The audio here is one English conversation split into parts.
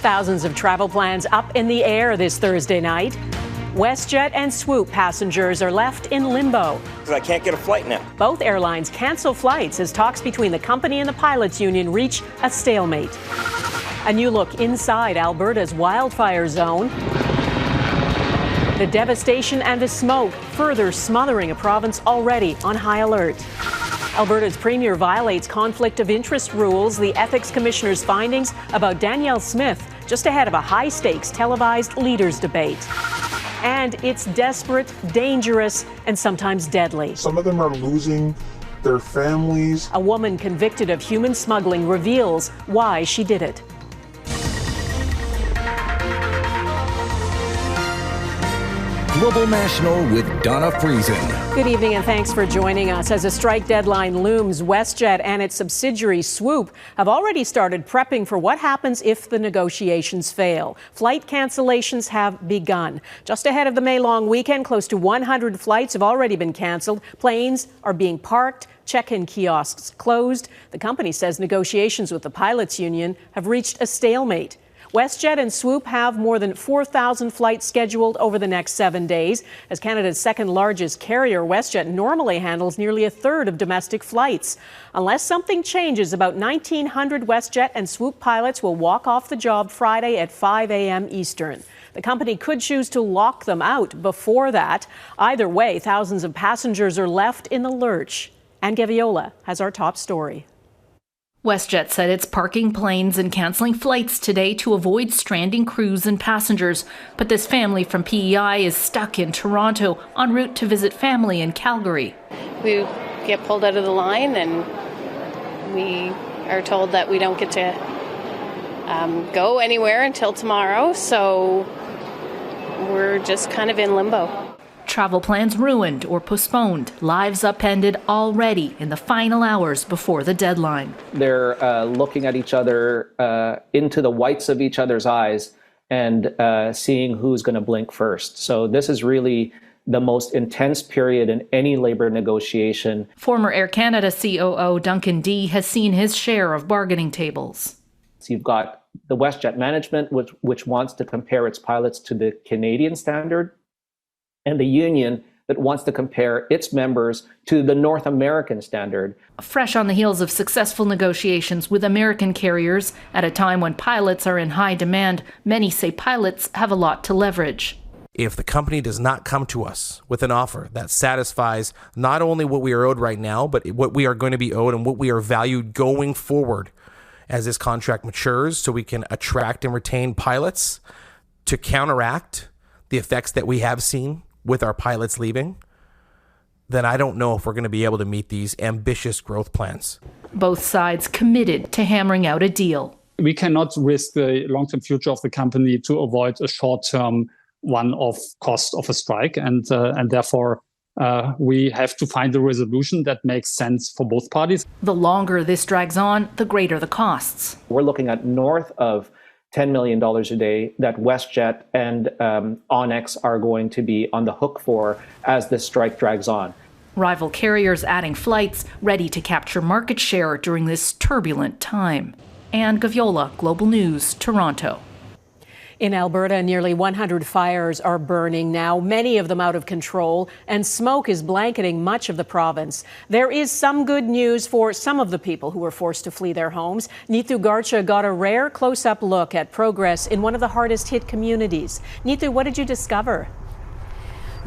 Thousands of travel plans up in the air this Thursday night. WestJet and Swoop passengers are left in limbo. I can't get a flight now. Both airlines cancel flights as talks between the company and the pilots union reach a stalemate. A new look inside Alberta's wildfire zone. The devastation and the smoke further smothering a province already on high alert. Alberta's Premier violates conflict of interest rules, the Ethics Commissioner's findings about Danielle Smith, just ahead of a high-stakes televised leaders debate. And it's desperate, dangerous, and sometimes deadly. Some of them are losing their families. A woman convicted of human smuggling reveals why she did it. Global National with Donna Friesen. Good evening and thanks for joining us. As a strike deadline looms, WestJet and its subsidiary Swoop have already started prepping for what happens if the negotiations fail. Flight cancellations have begun. Just ahead of the May long weekend, close to 100 flights have already been canceled. Planes are being parked, check-in kiosks closed. The company says negotiations with the pilots union have reached a stalemate. WestJet and Swoop have more than 4,000 flights scheduled over the next 7 days. As Canada's second largest carrier, WestJet normally handles nearly a third of domestic flights. Unless something changes, about 1,900 WestJet and Swoop pilots will walk off the job Friday at 5 a.m. Eastern. The company could choose to lock them out before that. Either way, thousands of passengers are left in the lurch. And Gaviola has our top story. WestJet said it's parking planes and cancelling flights today to avoid stranding crews and passengers. But this family from PEI is stuck in Toronto en route to visit family in Calgary. We get pulled out of the line and we are told that we don't get to go anywhere until tomorrow. So we're just kind of in limbo. Travel plans ruined or postponed, lives upended already in the final hours before the deadline. They're looking at each other into the whites of each other's eyes and seeing who's going to blink first. So this is really the most intense period in any labor negotiation. Former Air Canada COO Duncan Dee has seen his share of bargaining tables. So you've got the WestJet management, which wants to compare its pilots to the Canadian standard, and the union that wants to compare its members to the North American standard. Fresh on the heels of successful negotiations with American carriers at a time when pilots are in high demand, many say pilots have a lot to leverage. If the company does not come to us with an offer that satisfies not only what we are owed right now, but what we are going to be owed and what we are valued going forward as this contract matures, so we can attract and retain pilots to counteract the effects that we have seen with our pilots leaving, then I don't know if we're going to be able to meet these ambitious growth plans. Both sides committed to hammering out a deal. We cannot risk the long-term future of the company to avoid a short-term one-off cost of a strike, and therefore we have to find a resolution that makes sense for both parties. The longer this drags on, the greater the costs. We're looking at north of $10 million a day that WestJet and Onyx are going to be on the hook for as this strike drags on. Rival carriers adding flights, ready to capture market share during this turbulent time. Anne Gaviola, Global News, Toronto. In Alberta, nearly 100 fires are burning now, many of them out of control, and smoke is blanketing much of the province. There is some good news for some of the people who were forced to flee their homes. Neetu Garcha got a rare close-up look at progress in one of the hardest-hit communities. Neetu, what did you discover?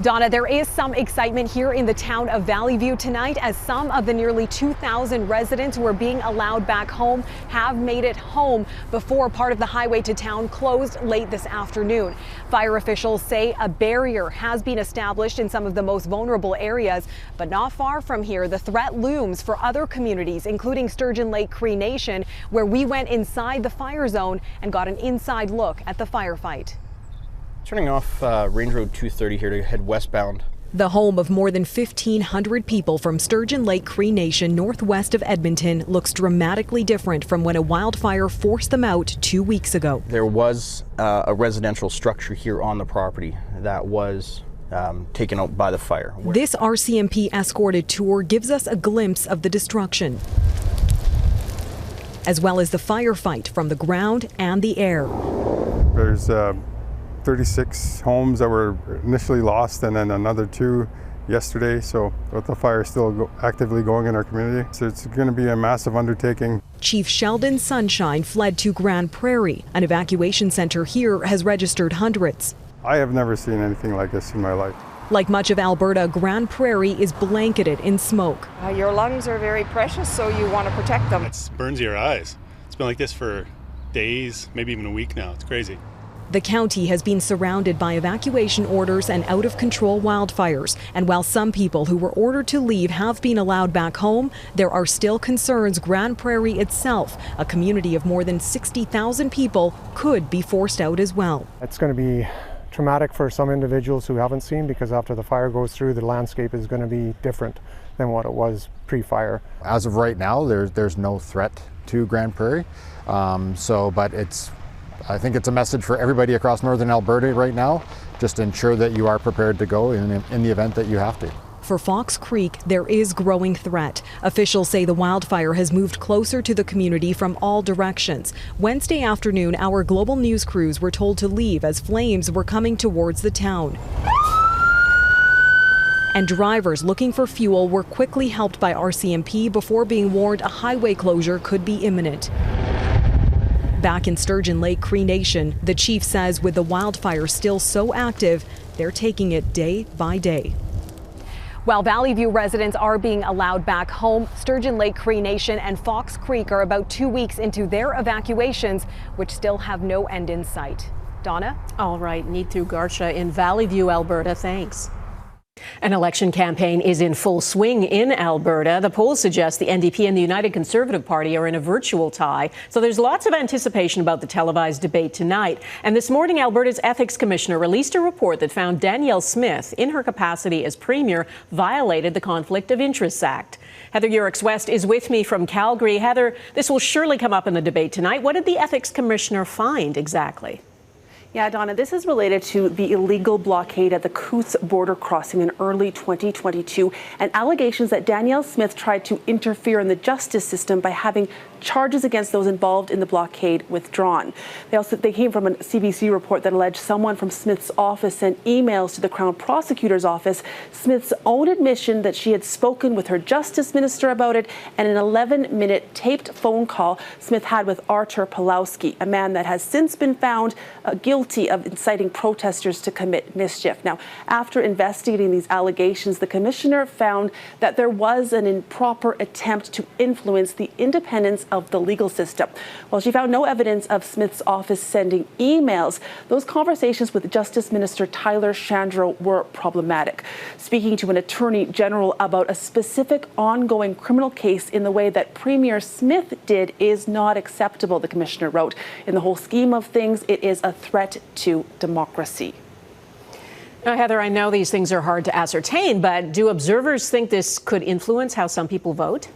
Donna, there is some excitement here in the town of Valley View tonight as some of the nearly 2,000 residents who are being allowed back home have made it home before part of the highway to town closed late this afternoon. Fire officials say a barrier has been established in some of the most vulnerable areas, but not far from here, the threat looms for other communities, including Sturgeon Lake Cree Nation, where we went inside the fire zone and got an inside look at the firefight. Turning off Range Road 230 here to head westbound. The home of more than 1,500 people from Sturgeon Lake Cree Nation northwest of Edmonton looks dramatically different from when a wildfire forced them out 2 weeks ago. There was a residential structure here on the property that was taken out by the fire. This RCMP escorted tour gives us a glimpse of the destruction, as well as the firefight from the ground and the air. There's 36 homes that were initially lost, and then another 2 yesterday. So with the fire still actively going in our community, so it's going to be a massive undertaking. Chief Sheldon Sunshine fled to Grand Prairie. An evacuation center here has registered hundreds. I have never seen anything like this in my life. Like much of Alberta, Grand Prairie is blanketed in smoke. Your lungs are very precious, so you want to protect them. It burns your eyes. It's been like this for days, maybe even a week now. It's crazy. The county has been surrounded by evacuation orders and out-of-control wildfires. And while some people who were ordered to leave have been allowed back home, there are still concerns Grand Prairie itself, a community of more than 60,000 people, could be forced out as well. It's going to be traumatic for some individuals who haven't seen, because after the fire goes through, the landscape is going to be different than what it was pre-fire. As of right now, there's no threat to Grand Prairie. But I think it's a message for everybody across northern Alberta right now. Just ensure that you are prepared to go in the event that you have to. For Fox Creek, there is growing threat. Officials say the wildfire has moved closer to the community from all directions. Wednesday afternoon, our global news crews were told to leave as flames were coming towards the town. And drivers looking for fuel were quickly helped by RCMP before being warned a highway closure could be imminent. Back in Sturgeon Lake Cree Nation, the chief says with the wildfire still so active, they're taking it day by day. While Valley View residents are being allowed back home, Sturgeon Lake Cree Nation and Fox Creek are about 2 weeks into their evacuations, which still have no end in sight. Donna? All right, Neetu Garcha in Valley View, Alberta. Thanks. An election campaign is in full swing in Alberta. The polls suggest the NDP and the United Conservative Party are in a virtual tie. So there's lots of anticipation about the televised debate tonight. And this morning, Alberta's Ethics Commissioner released a report that found Danielle Smith, in her capacity as Premier, violated the Conflict of Interests Act. Heather Yourex-West is with me from Calgary. Heather, this will surely come up in the debate tonight. What did the Ethics Commissioner find exactly? Yeah, Donna, this is related to the illegal blockade at the Coutts border crossing in early 2022 and allegations that Danielle Smith tried to interfere in the justice system by having charges against those involved in the blockade withdrawn. They came from a CBC report that alleged someone from Smith's office sent emails to the Crown Prosecutor's office, Smith's own admission that she had spoken with her justice minister about it, and an 11-minute taped phone call Smith had with Artur Pawlowski, a man that has since been found guilty of inciting protesters to commit mischief. Now, after investigating these allegations, the commissioner found that there was an improper attempt to influence the independence of the legal system. While she found no evidence of Smith's office sending emails, those conversations with Justice Minister Tyler Shandro were problematic. Speaking to an attorney general about a specific ongoing criminal case in the way that Premier Smith did is not acceptable, the commissioner wrote. In the whole scheme of things, it is a threat to democracy. Now, Heather, I know these things are hard to ascertain, but do observers think this could influence how some people vote?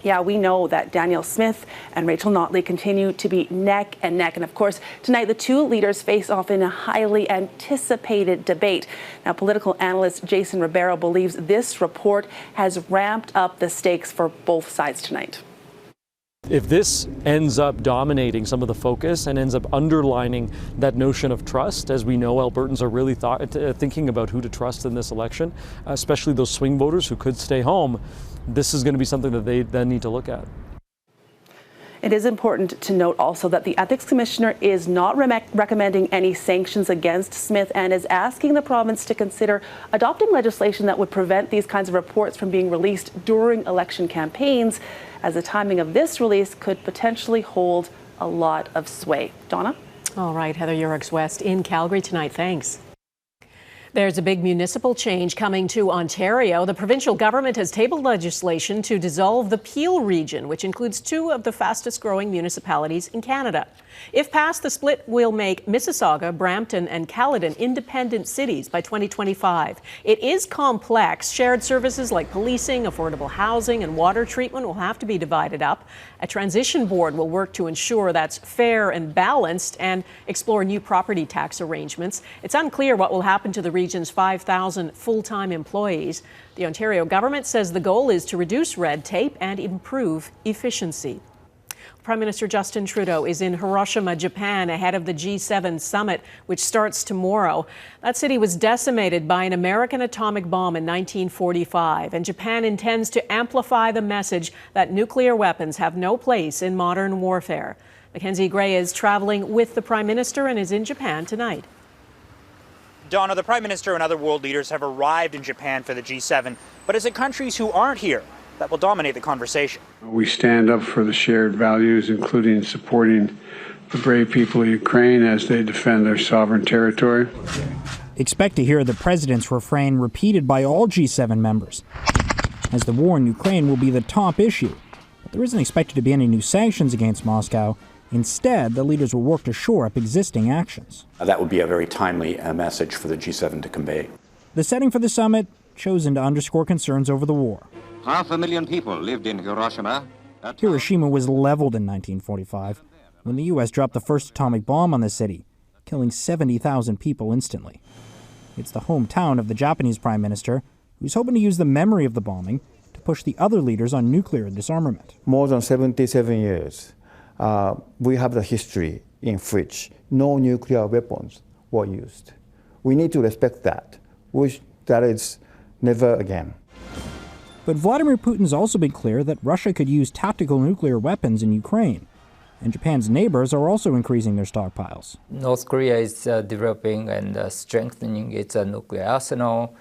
Yeah, we know that Danielle Smith and Rachel Notley continue to be neck and neck. And of course, tonight the two leaders face off in a highly anticipated debate. Now, political analyst Jason Ribeiro believes this report has ramped up the stakes for both sides tonight. If this ends up dominating some of the focus and ends up underlining that notion of trust, as we know Albertans are really thinking about who to trust in this election, especially those swing voters who could stay home, this is going to be something that they then need to look at. It is important to note also that the Ethics Commissioner is not recommending any sanctions against Smith and is asking the province to consider adopting legislation that would prevent these kinds of reports from being released during election campaigns, as the timing of this release could potentially hold a lot of sway. Donna? All right, Heather Yourex-West in Calgary tonight. Thanks. There's a big municipal change coming to Ontario. The provincial government has tabled legislation to dissolve the Peel region, which includes two of the fastest growing municipalities in Canada. If passed, the split will make Mississauga, Brampton and Caledon independent cities by 2025. It is complex. Shared services like policing, affordable housing and water treatment will have to be divided up. A transition board will work to ensure that's fair and balanced and explore new property tax arrangements. It's unclear what will happen to the region's 5,000 full-time employees. The Ontario government says the goal is to reduce red tape and improve efficiency. Prime Minister Justin Trudeau is in Hiroshima, Japan, ahead of the G7 summit, which starts tomorrow. That city was decimated by an American atomic bomb in 1945, and Japan intends to amplify the message that nuclear weapons have no place in modern warfare. Mackenzie Gray is traveling with the Prime Minister and is in Japan tonight. Donna, the Prime Minister and other world leaders have arrived in Japan for the G7, but is it countries who aren't here that will dominate the conversation? We stand up for the shared values, including supporting the brave people of Ukraine as they defend their sovereign territory. Expect to hear the president's refrain repeated by all G7 members, as the war in Ukraine will be the top issue. But there isn't expected to be any new sanctions against Moscow. Instead, the leaders will work to shore up existing actions. That would be a very timely message for the G7 to convey. The setting for the summit chosen to underscore concerns over the war. 500,000 people lived in Hiroshima. Hiroshima was leveled in 1945 when the U.S. dropped the first atomic bomb on the city, killing 70,000 people instantly. It's the hometown of the Japanese Prime Minister, who's hoping to use the memory of the bombing to push the other leaders on nuclear disarmament. More than 77 years, we have the history in which no nuclear weapons were used. We need to respect that, that is never again. But Vladimir Putin's also been clear that Russia could use tactical nuclear weapons in Ukraine, and Japan's neighbors are also increasing their stockpiles. North Korea is developing and strengthening its nuclear arsenal.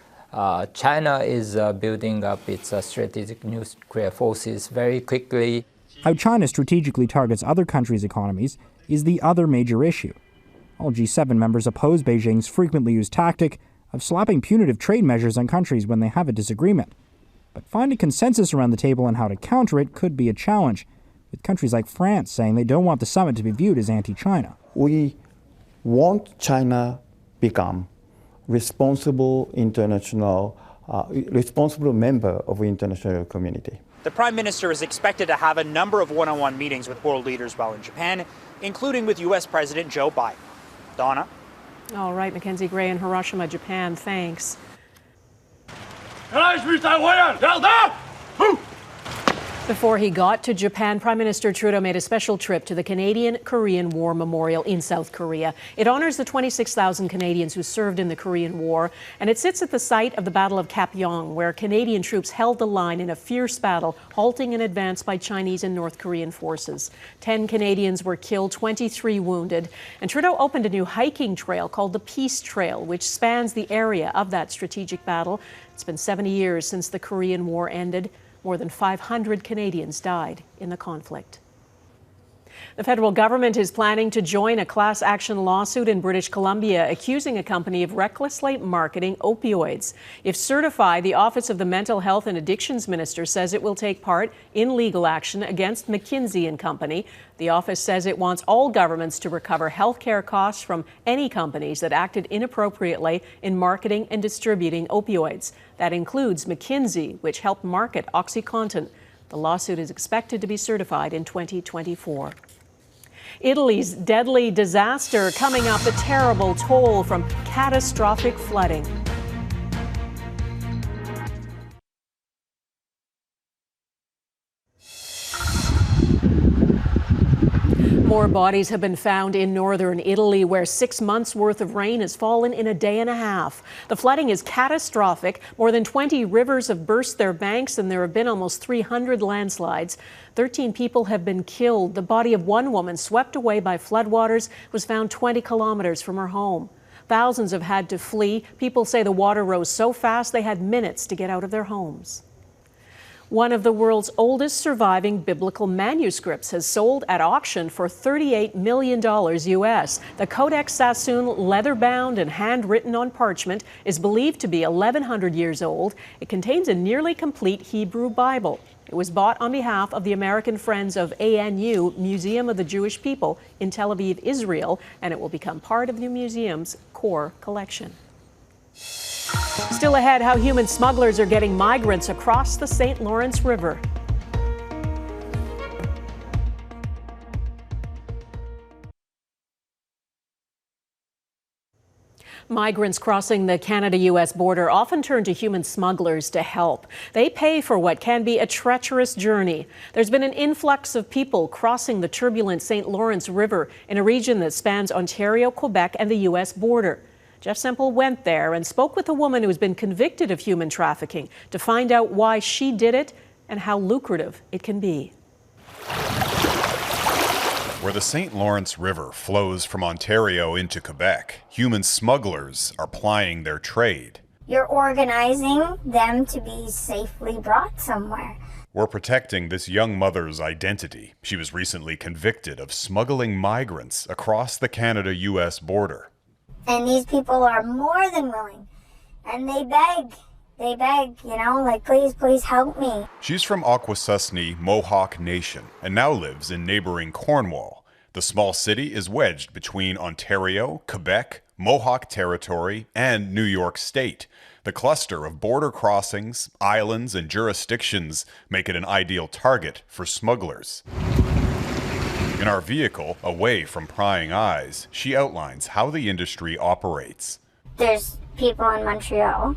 China is building up its strategic nuclear forces very quickly. How China strategically targets other countries' economies is the other major issue. All G7 members oppose Beijing's frequently used tactic of slapping punitive trade measures on countries when they have a disagreement. But finding consensus around the table on how to counter it could be a challenge, with countries like France saying they don't want the summit to be viewed as anti-China. We want China become responsible member of the international community. The Prime Minister is expected to have a number of one-on-one meetings with world leaders while in Japan, including with U.S. President Joe Biden. Donna? All right, Mackenzie Gray in Hiroshima, Japan. Thanks. Before he got to Japan, Prime Minister Trudeau made a special trip to the Canadian-Korean War Memorial in South Korea. It honors the 26,000 Canadians who served in the Korean War, and it sits at the site of the Battle of Kapyong, where Canadian troops held the line in a fierce battle, halting an advance by Chinese and North Korean forces. 10 Canadians were killed, 23 wounded, and Trudeau opened a new hiking trail called the Peace Trail, which spans the area of that strategic battle. It's been 70 years since the Korean War ended. More than 500 Canadians died in the conflict. The federal government is planning to join a class action lawsuit in British Columbia accusing a company of recklessly marketing opioids. If certified, the Office of the Mental Health and Addictions Minister says it will take part in legal action against McKinsey and Company. The office says it wants all governments to recover health care costs from any companies that acted inappropriately in marketing and distributing opioids. That includes McKinsey, which helped market OxyContin. The lawsuit is expected to be certified in 2024. Italy's deadly disaster coming up, the terrible toll from catastrophic flooding. More bodies have been found in northern Italy, where 6 months' worth of rain has fallen in a day and a half. The flooding is catastrophic. More than 20 rivers have burst their banks, and there have been almost 300 landslides. 13 people have been killed. The body of one woman, swept away by floodwaters, was found 20 kilometers from her home. Thousands have had to flee. People say the water rose so fast they had minutes to get out of their homes. One of the world's oldest surviving biblical manuscripts has sold at auction for $38 million US. The Codex Sassoon, leather-bound and handwritten on parchment, is believed to be 1,100 years old. It contains a nearly complete Hebrew Bible. It was bought on behalf of the American Friends of ANU, Museum of the Jewish People, in Tel Aviv, Israel, and it will become part of the museum's core collection. Still ahead, how human smugglers are getting migrants across the St. Lawrence River. Migrants crossing the Canada-U.S. border often turn to human smugglers to help. They pay for what can be a treacherous journey. There's been an influx of people crossing the turbulent St. Lawrence River in a region that spans Ontario, Quebec, and the U.S. border. Jeff Semple went there and spoke with a woman who has been convicted of human trafficking to find out why she did it and how lucrative it can be. Where the St. Lawrence River flows from Ontario into Quebec, human smugglers are plying their trade. You're organizing them to be safely brought somewhere. We're protecting this young mother's identity. She was recently convicted of smuggling migrants across the Canada-U.S. border. And these people are more than willing. And they beg, you know, like, please, please help me. She's from Akwesasne Mohawk Nation and now lives in neighboring Cornwall. The small city is wedged between Ontario, Quebec, Mohawk Territory, and New York State. The cluster of border crossings, islands, and jurisdictions make it an ideal target for smugglers. In our vehicle, away from prying eyes, she outlines how the industry operates. There's people in Montreal,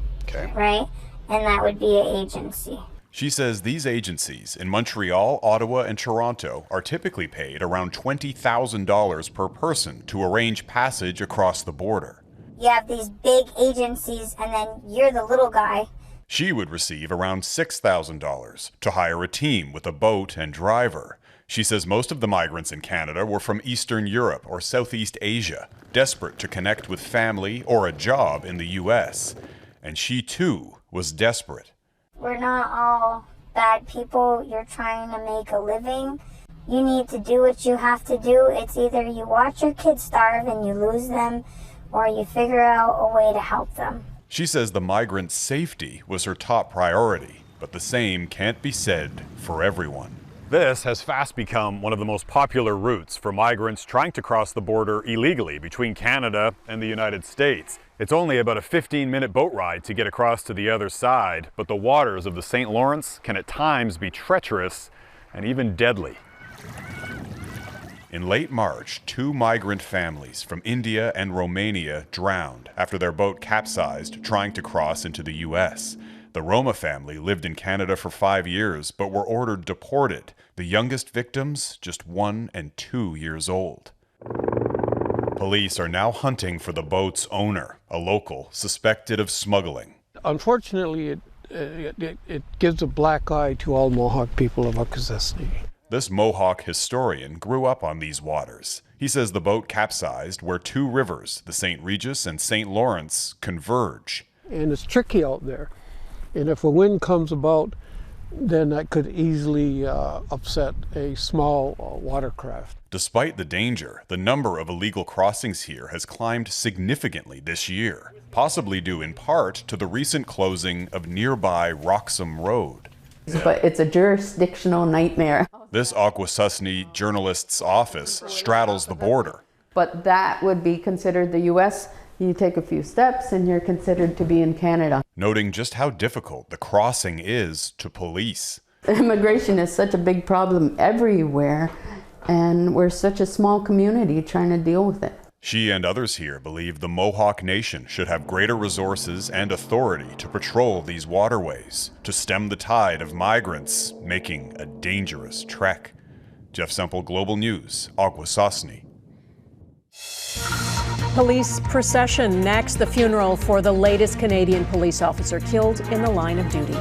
right? And that would be an agency. She says these agencies in Montreal, Ottawa, and Toronto are typically paid around $20,000 per person to arrange passage across the border. You have these big agencies, and then you're the little guy. She would receive around $6,000 to hire a team with a boat and driver. She says most of the migrants in Canada were from Eastern Europe or Southeast Asia, desperate to connect with family or a job in the U.S. And she, too, was desperate. We're not all bad people. You're trying to make a living. You need to do what you have to do. It's either you watch your kids starve and you lose them, or you figure out a way to help them. She says the migrants' safety was her top priority, but the same can't be said for everyone. This has fast become one of the most popular routes for migrants trying to cross the border illegally between Canada and the United States. It's only about a 15-minute boat ride to get across to the other side, but the waters of the St. Lawrence can at times be treacherous and even deadly. In late March, 2 migrant families from India and Romania drowned after their boat capsized trying to cross into the U.S. The Roma family lived in Canada for 5 years, but were ordered deported. The youngest victims, just 1 and 2 years old. Police are now hunting for the boat's owner, a local suspected of smuggling. Unfortunately, it gives a black eye to all Mohawk people of Akwesasne. This Mohawk historian grew up on these waters. He says the boat capsized where 2 rivers, the St. Regis and St. Lawrence, converge. And it's tricky out there. And if a wind comes about, then that could easily upset a small watercraft. Despite the danger, the number of illegal crossings here has climbed significantly this year, possibly due in part to the recent closing of nearby Roxham Road. But it's a jurisdictional nightmare. This Akwesasne journalist's office straddles the border. But that would be considered the U.S. You take a few steps and you're considered to be in Canada. Noting just how difficult the crossing is to police. Immigration is such a big problem everywhere, and we're such a small community trying to deal with it. She and others here believe the Mohawk Nation should have greater resources and authority to patrol these waterways, to stem the tide of migrants making a dangerous trek. Jeff Semple, Global News, Akwesasne. Police procession next, the funeral for the latest Canadian police officer killed in the line of duty.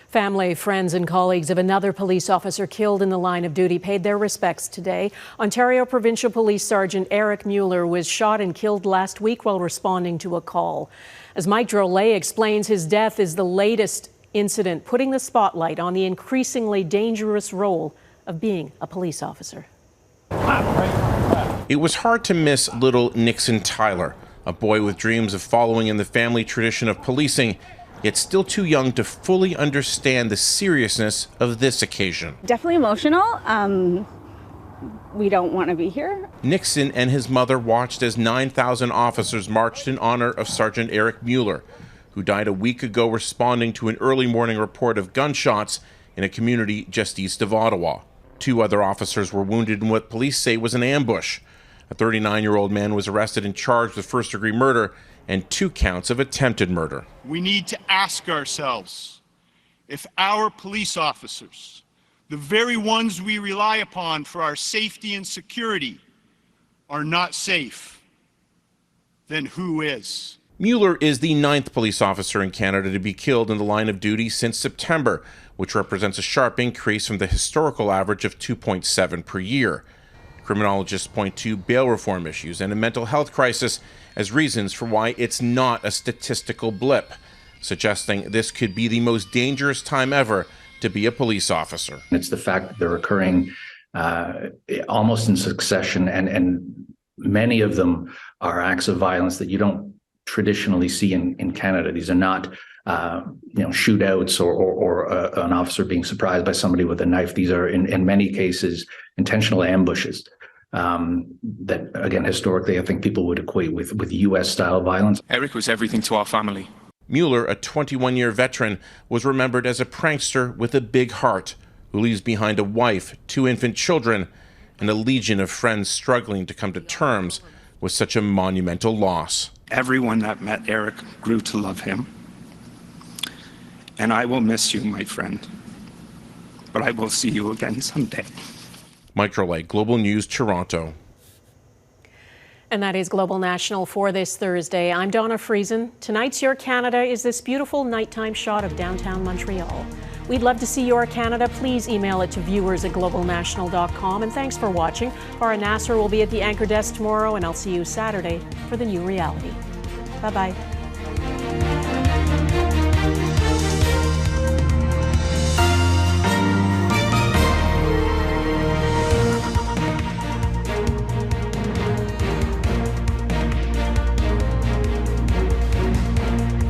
Family, friends, and colleagues of another police officer killed in the line of duty paid their respects today. Ontario Provincial Police Sergeant Eric Mueller was shot and killed last week while responding to a call. As Mike Drolet explains, his death is the latest incident putting the spotlight on the increasingly dangerous role of being a police officer. It was hard to miss little Nixon Tyler, a boy with dreams of following in the family tradition of policing, yet still too young to fully understand the seriousness of this occasion. Definitely emotional. We don't want to be here. Nixon and his mother watched as 9,000 officers marched in honor of Sergeant Eric Mueller, who died a week ago responding to an early morning report of gunshots in a community just east of Ottawa. 2 other officers were wounded in what police say was an ambush. A 39-year-old man was arrested and charged with first-degree murder and 2 counts of attempted murder. We need to ask ourselves if our police officers, the very ones we rely upon for our safety and security, are not safe, then who is? Mueller is the 9th police officer in Canada to be killed in the line of duty since September, which represents a sharp increase from the historical average of 2.7 per year. Criminologists point to bail reform issues and a mental health crisis as reasons for why it's not a statistical blip, suggesting this could be the most dangerous time ever to be a police officer. It's the fact that they're occurring almost in succession, and many of them are acts of violence that you don't traditionally see in Canada. These are not shootouts or an officer being surprised by somebody with a knife. These are in many cases intentional ambushes that, again, historically I think people would equate with US style violence. Eric was everything to our family. Mueller, a 21-year veteran, was remembered as a prankster with a big heart who leaves behind a wife, 2 infant children, and a legion of friends struggling to come to terms with such a monumental loss. Everyone that met Eric grew to love him. And I will miss you, my friend. But I will see you again someday. Mike Drolet, Global News, Toronto. And that is Global National for this Thursday. I'm Donna Friesen. Tonight's Your Canada is this beautiful nighttime shot of downtown Montreal. We'd love to see your Canada. Please email it to viewers@globalnational.com. And thanks for watching. Farah Nasser will be at the anchor desk tomorrow, and I'll see you Saturday for the new reality. Bye-bye.